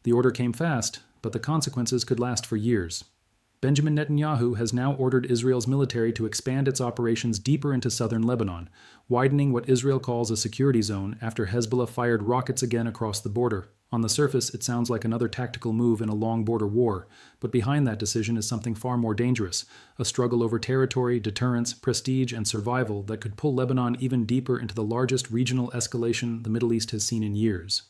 The order came fast, but the consequences could last for years. Benjamin Netanyahu has now ordered Israel's military to expand its operations deeper into southern Lebanon, widening what Israel calls a security zone after Hezbollah fired rockets again across the border. On the surface, it sounds like another tactical move in a long border war, but behind that decision is something far more dangerous, a struggle over territory, deterrence, prestige, and survival that could pull Lebanon even deeper into the largest regional escalation the Middle East has seen in years.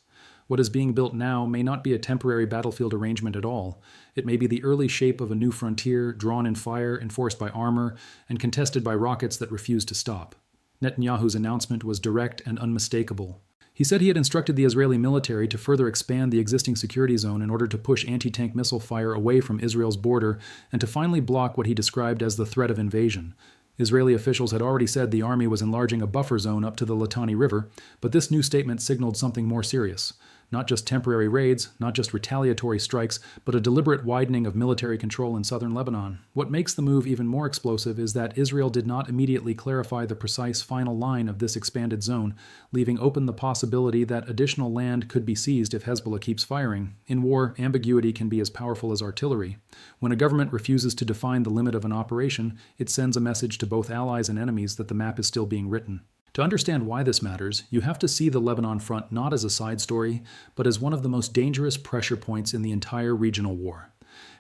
What is being built now may not be a temporary battlefield arrangement at all. It may be the early shape of a new frontier, drawn in fire, enforced by armor, and contested by rockets that refuse to stop. Netanyahu's announcement was direct and unmistakable. He said he had instructed the Israeli military to further expand the existing security zone in order to push anti-tank missile fire away from Israel's border and to finally block what he described as the threat of invasion. Israeli officials had already said the army was enlarging a buffer zone up to the Litani River, but this new statement signaled something more serious. Not just temporary raids, not just retaliatory strikes, but a deliberate widening of military control in southern Lebanon. What makes the move even more explosive is that Israel did not immediately clarify the precise final line of this expanded zone, leaving open the possibility that additional land could be seized if Hezbollah keeps firing. In war, ambiguity can be as powerful as artillery. When a government refuses to define the limit of an operation, it sends a message to both allies and enemies that the map is still being written. To understand why this matters, you have to see the Lebanon front not as a side story, but as one of the most dangerous pressure points in the entire regional war.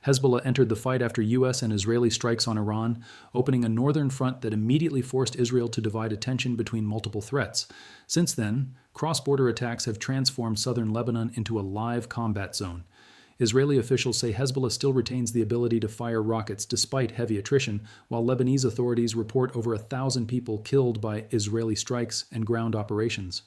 Hezbollah entered the fight after U.S. and Israeli strikes on Iran, opening a northern front that immediately forced Israel to divide attention between multiple threats. Since then, cross-border attacks have transformed southern Lebanon into a live combat zone. Israeli officials say Hezbollah still retains the ability to fire rockets despite heavy attrition, while Lebanese authorities report over 1,000 people killed by Israeli strikes and ground operations.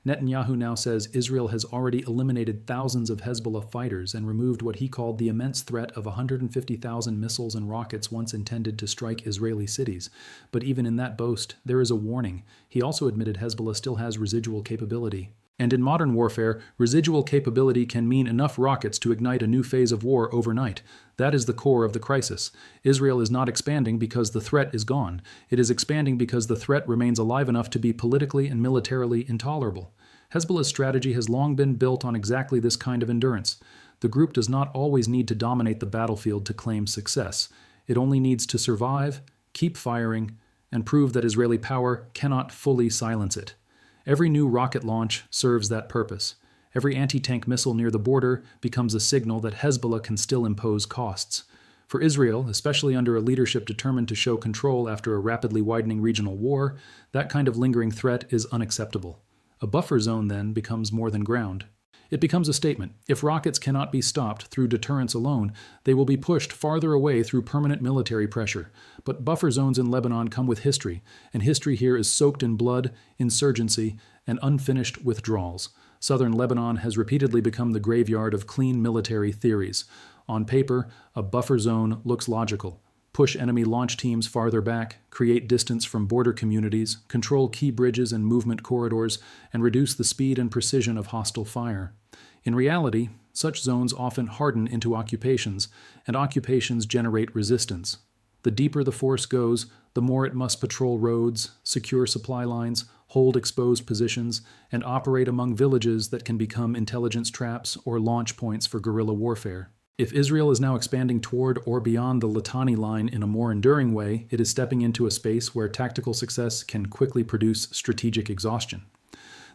Netanyahu now says Israel has already eliminated thousands of Hezbollah fighters and removed what he called the immense threat of 150,000 missiles and rockets once intended to strike Israeli cities. But even in that boast, there is a warning. He also admitted Hezbollah still has residual capability. And in modern warfare, residual capability can mean enough rockets to ignite a new phase of war overnight. That is the core of the crisis. Israel is not expanding because the threat is gone. It is expanding because the threat remains alive enough to be politically and militarily intolerable. Hezbollah's strategy has long been built on exactly this kind of endurance. The group does not always need to dominate the battlefield to claim success. It only needs to survive, keep firing, and prove that Israeli power cannot fully silence it. Every new rocket launch serves that purpose. Every anti-tank missile near the border becomes a signal that Hezbollah can still impose costs. For Israel, especially under a leadership determined to show control after a rapidly widening regional war, that kind of lingering threat is unacceptable. A buffer zone then becomes more than ground. It becomes a statement. If rockets cannot be stopped through deterrence alone, they will be pushed farther away through permanent military pressure. But buffer zones in Lebanon come with history, and history here is soaked in blood, insurgency, and unfinished withdrawals. Southern Lebanon has repeatedly become the graveyard of clean military theories. On paper, a buffer zone looks logical. Push enemy launch teams farther back, create distance from border communities, control key bridges and movement corridors, and reduce the speed and precision of hostile fire. In reality, such zones often harden into occupations, and occupations generate resistance. The deeper the force goes, the more it must patrol roads, secure supply lines, hold exposed positions, and operate among villages that can become intelligence traps or launch points for guerrilla warfare. If Israel is now expanding toward or beyond the Litani line in a more enduring way, it is stepping into a space where tactical success can quickly produce strategic exhaustion.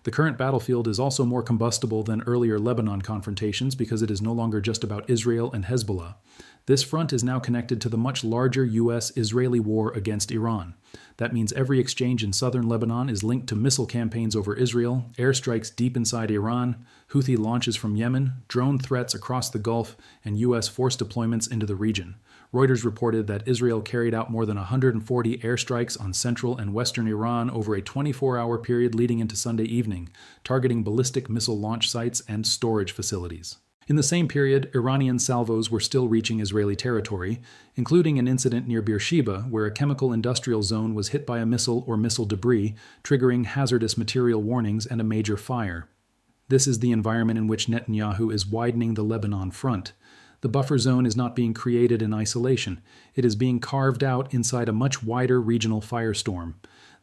The current battlefield is also more combustible than earlier Lebanon confrontations because it is no longer just about Israel and Hezbollah. This front is now connected to the much larger U.S.-Israeli war against Iran. That means every exchange in southern Lebanon is linked to missile campaigns over Israel, airstrikes deep inside Iran, Houthi launches from Yemen, drone threats across the Gulf, and U.S. force deployments into the region. Reuters reported that Israel carried out more than 140 airstrikes on central and western Iran over a 24-hour period leading into Sunday evening, targeting ballistic missile launch sites and storage facilities. In the same period, Iranian salvos were still reaching Israeli territory, including an incident near Beersheba where a chemical industrial zone was hit by a missile or missile debris, triggering hazardous material warnings and a major fire. This is the environment in which Netanyahu is widening the Lebanon front. The buffer zone is not being created in isolation. It is being carved out inside a much wider regional firestorm.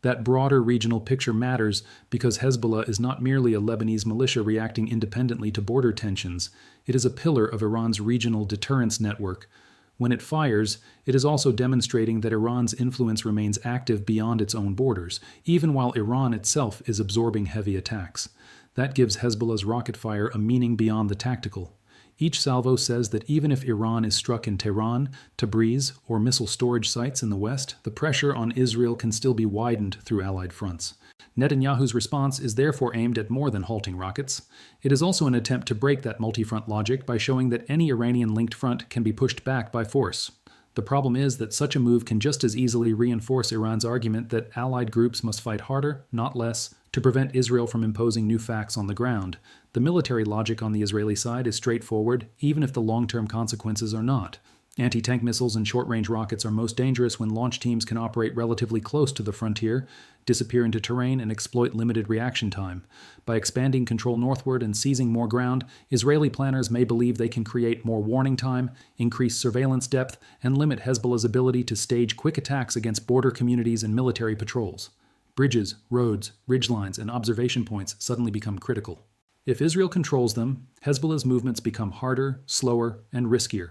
That broader regional picture matters because Hezbollah is not merely a Lebanese militia reacting independently to border tensions. It is a pillar of Iran's regional deterrence network. When it fires, it is also demonstrating that Iran's influence remains active beyond its own borders, even while Iran itself is absorbing heavy attacks. That gives Hezbollah's rocket fire a meaning beyond the tactical. Each salvo says that even if Iran is struck in Tehran, Tabriz, or missile storage sites in the west, the pressure on Israel can still be widened through allied fronts. Netanyahu's response is therefore aimed at more than halting rockets. It is also an attempt to break that multi-front logic by showing that any Iranian-linked front can be pushed back by force. The problem is that such a move can just as easily reinforce Iran's argument that allied groups must fight harder, not less, to prevent Israel from imposing new facts on the ground. The military logic on the Israeli side is straightforward, even if the long-term consequences are not. Anti-tank missiles and short-range rockets are most dangerous when launch teams can operate relatively close to the frontier, disappear into terrain, and exploit limited reaction time. By expanding control northward and seizing more ground, Israeli planners may believe they can create more warning time, increase surveillance depth, and limit Hezbollah's ability to stage quick attacks against border communities and military patrols. Bridges, roads, ridgelines, and observation points suddenly become critical. If Israel controls them, Hezbollah's movements become harder, slower, and riskier.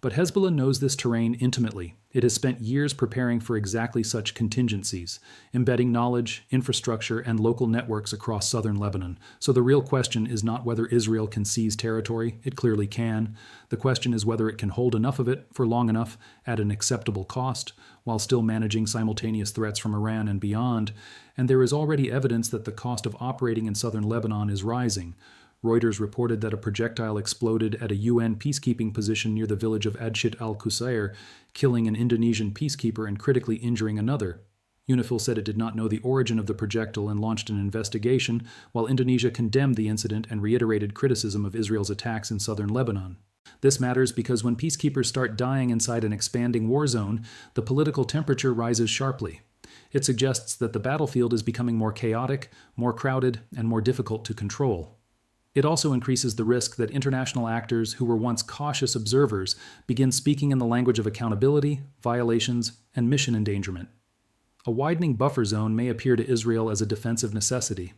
But Hezbollah knows this terrain intimately. It has spent years preparing for exactly such contingencies, embedding knowledge, infrastructure, and local networks across southern Lebanon. So the real question is not whether Israel can seize territory. It clearly can. The question is whether it can hold enough of it for long enough at an acceptable cost, while still managing simultaneous threats from Iran and beyond. And there is already evidence that the cost of operating in southern Lebanon is rising. Reuters reported that a projectile exploded at a UN peacekeeping position near the village of Adshit al-Qusair, killing an Indonesian peacekeeper and critically injuring another. UNIFIL said it did not know the origin of the projectile and launched an investigation, while Indonesia condemned the incident and reiterated criticism of Israel's attacks in southern Lebanon. This matters because when peacekeepers start dying inside an expanding war zone, the political temperature rises sharply. It suggests that the battlefield is becoming more chaotic, more crowded, and more difficult to control. It also increases the risk that international actors who were once cautious observers begin speaking in the language of accountability, violations, and mission endangerment. A widening buffer zone may appear to Israel as a defensive necessity.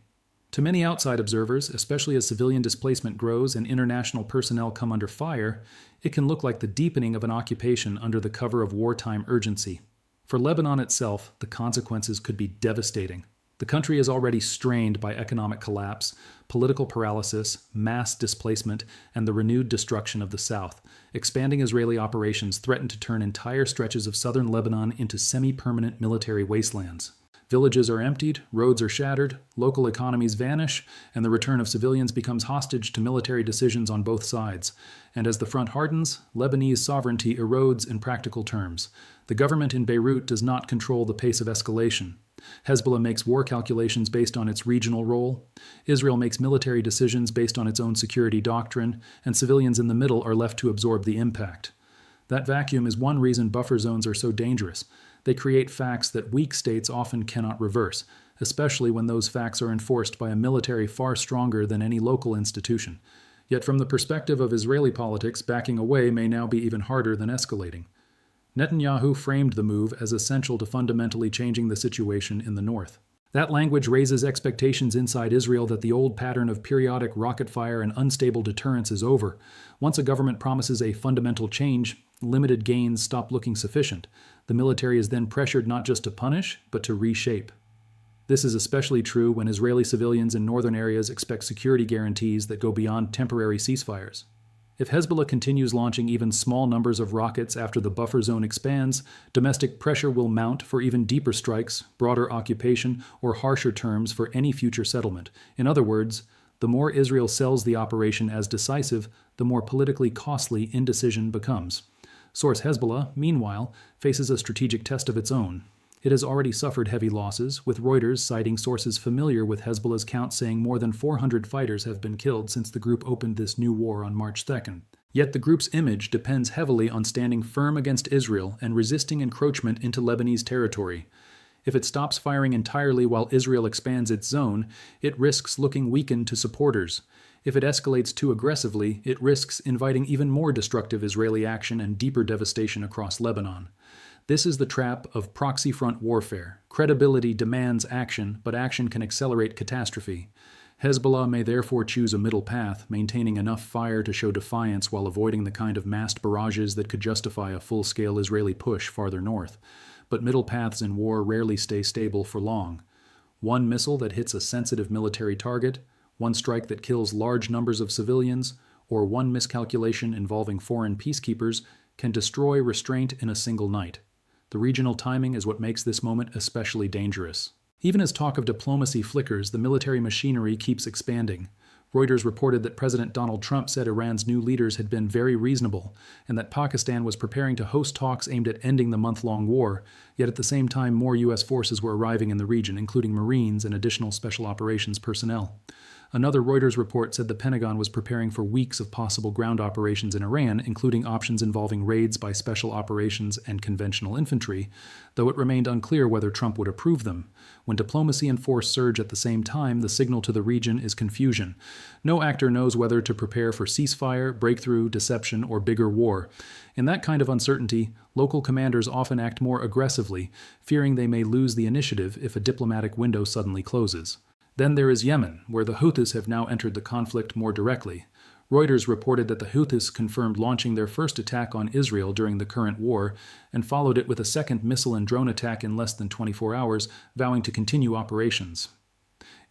To many outside observers, especially as civilian displacement grows and international personnel come under fire, it can look like the deepening of an occupation under the cover of wartime urgency. For Lebanon itself, the consequences could be devastating. The country is already strained by economic collapse, political paralysis, mass displacement, and the renewed destruction of the south. Expanding Israeli operations threaten to turn entire stretches of southern Lebanon into semi-permanent military wastelands. Villages are emptied, roads are shattered, local economies vanish, and the return of civilians becomes hostage to military decisions on both sides. And as the front hardens, Lebanese sovereignty erodes in practical terms. The government in Beirut does not control the pace of escalation. Hezbollah makes war calculations based on its regional role. Israel makes military decisions based on its own security doctrine, and civilians in the middle are left to absorb the impact. That vacuum is one reason buffer zones are so dangerous. They create facts that weak states often cannot reverse, especially when those facts are enforced by a military far stronger than any local institution. Yet from the perspective of Israeli politics, backing away may now be even harder than escalating. Netanyahu framed the move as essential to fundamentally changing the situation in the north. That language raises expectations inside Israel that the old pattern of periodic rocket fire and unstable deterrence is over. Once a government promises a fundamental change, limited gains stop looking sufficient. The military is then pressured not just to punish, but to reshape. This is especially true when Israeli civilians in northern areas expect security guarantees that go beyond temporary ceasefires. If Hezbollah continues launching even small numbers of rockets after the buffer zone expands, domestic pressure will mount for even deeper strikes, broader occupation, or harsher terms for any future settlement. In other words, the more Israel sells the operation as decisive, the more politically costly indecision becomes. Source Hezbollah, meanwhile, faces a strategic test of its own. It has already suffered heavy losses, with Reuters citing sources familiar with Hezbollah's count saying more than 400 fighters have been killed since the group opened this new war on March 2nd. Yet the group's image depends heavily on standing firm against Israel and resisting encroachment into Lebanese territory. If it stops firing entirely while Israel expands its zone, it risks looking weakened to supporters. If it escalates too aggressively, it risks inviting even more destructive Israeli action and deeper devastation across Lebanon. This is the trap of proxy front warfare. Credibility demands action, but action can accelerate catastrophe. Hezbollah may therefore choose a middle path, maintaining enough fire to show defiance while avoiding the kind of massed barrages that could justify a full-scale Israeli push farther north. But middle paths in war rarely stay stable for long. One missile that hits a sensitive military target, one strike that kills large numbers of civilians, or one miscalculation involving foreign peacekeepers can destroy restraint in a single night. The regional timing is what makes this moment especially dangerous. Even as talk of diplomacy flickers, the military machinery keeps expanding. Reuters reported that President Donald Trump said Iran's new leaders had been very reasonable, and that Pakistan was preparing to host talks aimed at ending the month-long war, yet at the same time more U.S. forces were arriving in the region, including Marines and additional special operations personnel. Another Reuters report said the Pentagon was preparing for weeks of possible ground operations in Iran, including options involving raids by special operations and conventional infantry, though it remained unclear whether Trump would approve them. When diplomacy and force surge at the same time, the signal to the region is confusion. No actor knows whether to prepare for ceasefire, breakthrough, deception, or bigger war. In that kind of uncertainty, local commanders often act more aggressively, fearing they may lose the initiative if a diplomatic window suddenly closes. Then there is Yemen, where the Houthis have now entered the conflict more directly. Reuters reported that the Houthis confirmed launching their first attack on Israel during the current war, and followed it with a second missile and drone attack in less than 24 hours, vowing to continue operations.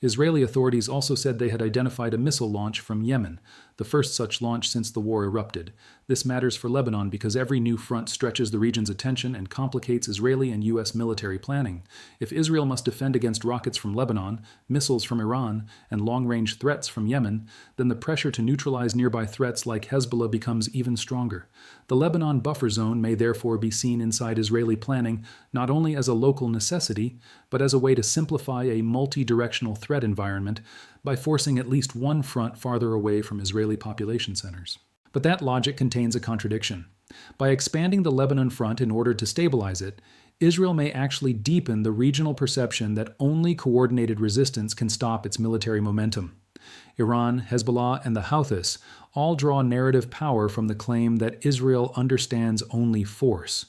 Israeli authorities also said they had identified a missile launch from Yemen, the first such launch since the war erupted. This matters for Lebanon because every new front stretches the region's attention and complicates Israeli and U.S. military planning. If Israel must defend against rockets from Lebanon, missiles from Iran, and long-range threats from Yemen, then the pressure to neutralize nearby threats like Hezbollah becomes even stronger. The Lebanon buffer zone may therefore be seen inside Israeli planning not only as a local necessity, but as a way to simplify a multi-directional threat environment by forcing at least one front farther away from Israeli population centers. But that logic contains a contradiction. By expanding the Lebanon front in order to stabilize it, Israel may actually deepen the regional perception that only coordinated resistance can stop its military momentum. Iran, Hezbollah, and the Houthis all draw narrative power from the claim that Israel understands only force.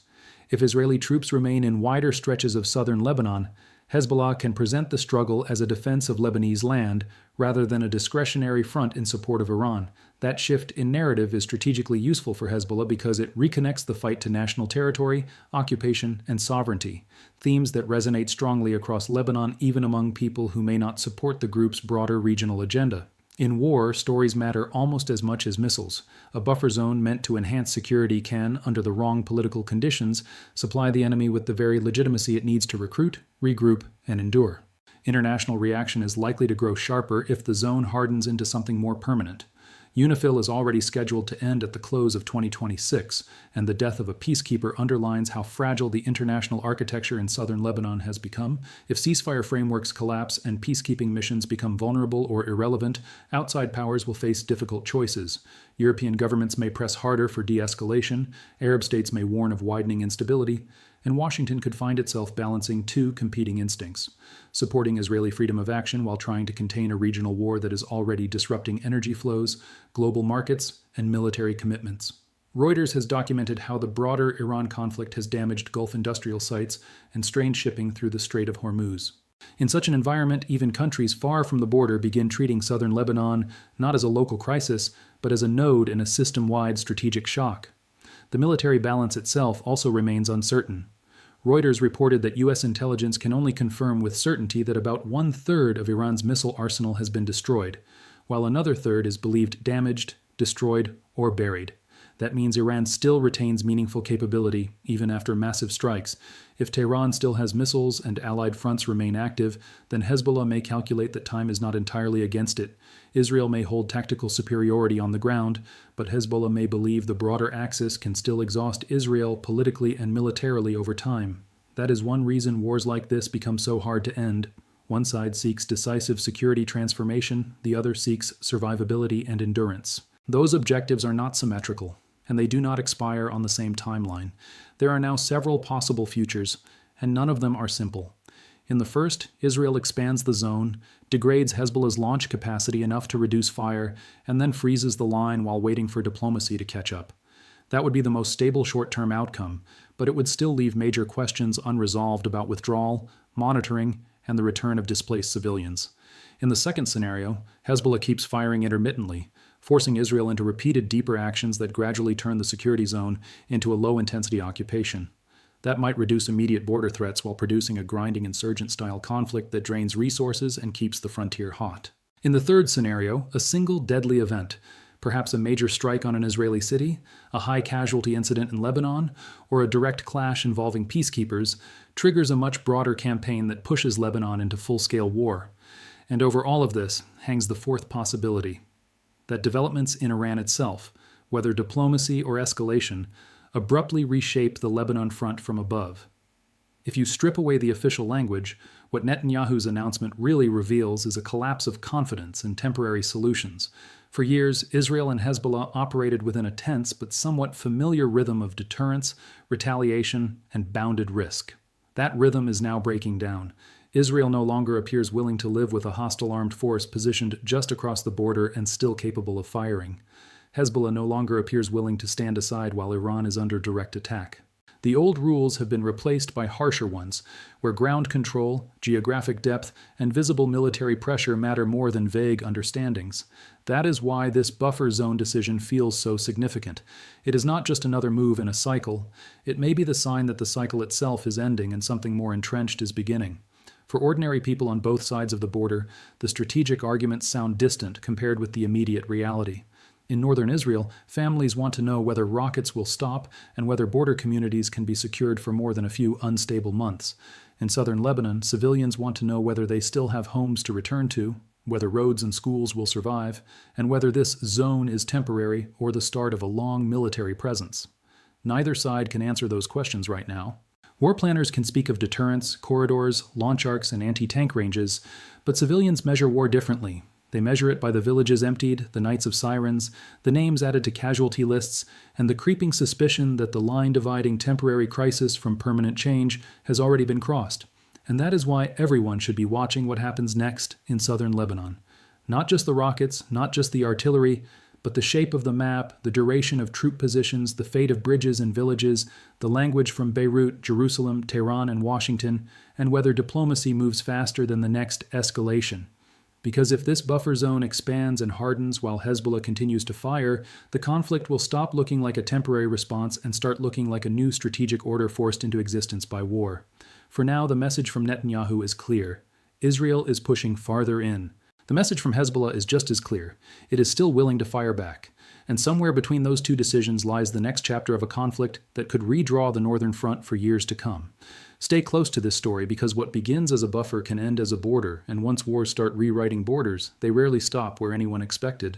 If Israeli troops remain in wider stretches of southern Lebanon, Hezbollah can present the struggle as a defense of Lebanese land rather than a discretionary front in support of Iran. That shift in narrative is strategically useful for Hezbollah because it reconnects the fight to national territory, occupation, and sovereignty, themes that resonate strongly across Lebanon even among people who may not support the group's broader regional agenda. In war, stories matter almost as much as missiles. A buffer zone meant to enhance security can, under the wrong political conditions, supply the enemy with the very legitimacy it needs to recruit, regroup, and endure. International reaction is likely to grow sharper if the zone hardens into something more permanent. UNIFIL is already scheduled to end at the close of 2026, and the death of a peacekeeper underlines how fragile the international architecture in southern Lebanon has become. If ceasefire frameworks collapse and peacekeeping missions become vulnerable or irrelevant, outside powers will face difficult choices. European governments may press harder for de-escalation, Arab states may warn of widening instability, and Washington could find itself balancing two competing instincts: supporting Israeli freedom of action while trying to contain a regional war that is already disrupting energy flows, global markets, and military commitments. Reuters has documented how the broader Iran conflict has damaged Gulf industrial sites and strained shipping through the Strait of Hormuz. In such an environment, even countries far from the border begin treating southern Lebanon not as a local crisis, but as a node in a system-wide strategic shock. The military balance itself also remains uncertain. Reuters reported that U.S. intelligence can only confirm with certainty that about one-third of Iran's missile arsenal has been destroyed, while another third is believed damaged, destroyed, or buried. That means Iran still retains meaningful capability, even after massive strikes. If Tehran still has missiles and allied fronts remain active, then Hezbollah may calculate that time is not entirely against it. Israel may hold tactical superiority on the ground, but Hezbollah may believe the broader axis can still exhaust Israel politically and militarily over time. That is one reason wars like this become so hard to end. One side seeks decisive security transformation, the other seeks survivability and endurance. Those objectives are not symmetrical, and they do not expire on the same timeline. There are now several possible futures, and none of them are simple. In the first, Israel expands the zone, degrades Hezbollah's launch capacity enough to reduce fire, and then freezes the line while waiting for diplomacy to catch up. That would be the most stable short-term outcome, but it would still leave major questions unresolved about withdrawal, monitoring, and the return of displaced civilians. In the second scenario, Hezbollah keeps firing intermittently, forcing Israel into repeated deeper actions that gradually turn the security zone into a low-intensity occupation. That might reduce immediate border threats while producing a grinding insurgent-style conflict that drains resources and keeps the frontier hot. In the third scenario, a single deadly event, perhaps a major strike on an Israeli city, a high-casualty incident in Lebanon, or a direct clash involving peacekeepers, triggers a much broader campaign that pushes Lebanon into full-scale war. And over all of this hangs the fourth possibility, that developments in Iran itself, whether diplomacy or escalation, abruptly reshape the Lebanon front from above. If you strip away the official language, what Netanyahu's announcement really reveals is a collapse of confidence in temporary solutions. For years, Israel and Hezbollah operated within a tense but somewhat familiar rhythm of deterrence, retaliation, and bounded risk. That rhythm is now breaking down. Israel no longer appears willing to live with a hostile armed force positioned just across the border and still capable of firing. Hezbollah no longer appears willing to stand aside while Iran is under direct attack. The old rules have been replaced by harsher ones, where ground control, geographic depth, and visible military pressure matter more than vague understandings. That is why this buffer zone decision feels so significant. It is not just another move in a cycle. It may be the sign that the cycle itself is ending and something more entrenched is beginning. For ordinary people on both sides of the border, the strategic arguments sound distant compared with the immediate reality. In northern Israel, families want to know whether rockets will stop and whether border communities can be secured for more than a few unstable months. In southern Lebanon, civilians want to know whether they still have homes to return to, whether roads and schools will survive, and whether this zone is temporary or the start of a long military presence. Neither side can answer those questions right now. War planners can speak of deterrence, corridors, launch arcs, and anti-tank ranges, but civilians measure war differently. They measure it by the villages emptied, the nights of sirens, the names added to casualty lists, and the creeping suspicion that the line dividing temporary crisis from permanent change has already been crossed. And that is why everyone should be watching what happens next in southern Lebanon. Not just the rockets, not just the artillery, but the shape of the map, the duration of troop positions, the fate of bridges and villages, the language from Beirut, Jerusalem, Tehran, and Washington, and whether diplomacy moves faster than the next escalation. Because if this buffer zone expands and hardens while Hezbollah continues to fire, the conflict will stop looking like a temporary response and start looking like a new strategic order forced into existence by war. For now, the message from Netanyahu is clear. Israel is pushing farther in. The message from Hezbollah is just as clear. It is still willing to fire back. And somewhere between those two decisions lies the next chapter of a conflict that could redraw the northern front for years to come. Stay close to this story because what begins as a buffer can end as a border, and once wars start rewriting borders, they rarely stop where anyone expected.